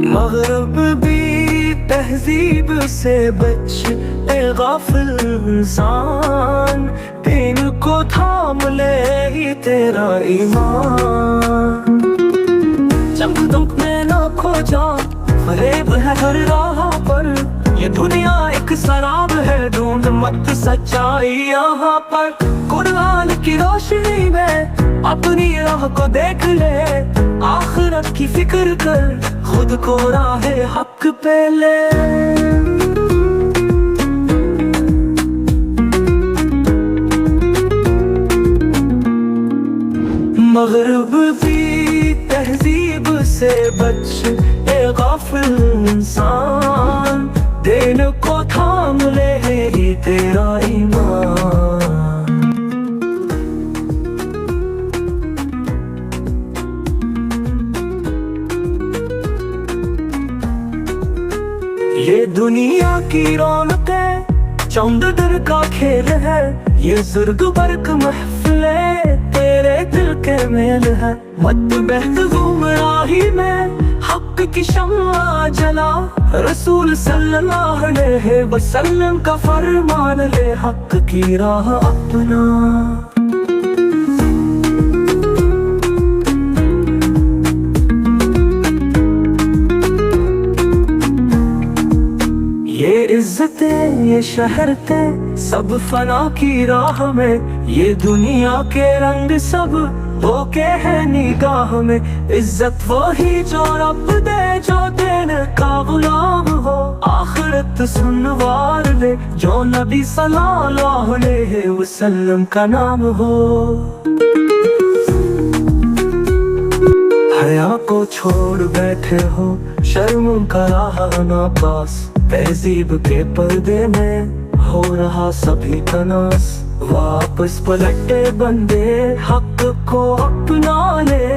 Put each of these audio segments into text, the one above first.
मगरब भी तहजीब से बच ए गाफिल इंसान, दिन को थाम ले ही तेरा ईमान। चमक में ना खो जा, फरेब है हर राह पर, ये दुनिया एक शराब है, ढूंढ मत सच्चाई यहाँ पर। कुरान की रोशनी में अपनी राह को देख ले, आखिरत की फिक्र कर, खुद को राह हक पे ले। मगरब भी तहजीब से बच ए गाफिल इंसान, दिन को थाम ले ही तेरा ईमान। ये दुनिया की रौनकें चौंदर का खेल है, ये जुर्ग बर्क महफिले तेरे दिल के मेल है। मत बहक गुमराही में, हक की शम्मा जला, रसूल सल्लल्लाहु अलैहि वसल्लम का फरमान ले, हक की राह अपना। ये इज्जतें ये शहरतें सब फना की राह में, ये दुनिया के रंग सब होके है निगाह में। इज्जत वही जो रब दे, जो देने का गुलाम हो, आखिरत सुनवार ले, जो नबी सल्लल्लाहु अलैहि वसल्लम का नाम हो। हया को छोड़ बैठे हो, शर्म का राह ना पास, तहजीब के पर्दे में हो रहा सभी तनास। वापस पलटे बंदे, हक को अपना ले,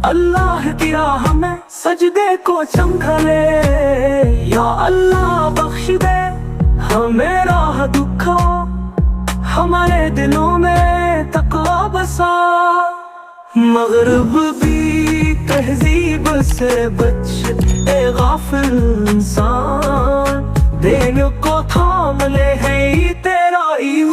अल्लाह की राह में सजदे को चमका ले। या अल्लाह बख्श दे हमें राह दुखा, हमारे दिलों में तकवा बसा। मगरब भी तहजीब से बच ए गाफिल इंसान, दिन को थाम ले है तेरा ईमान।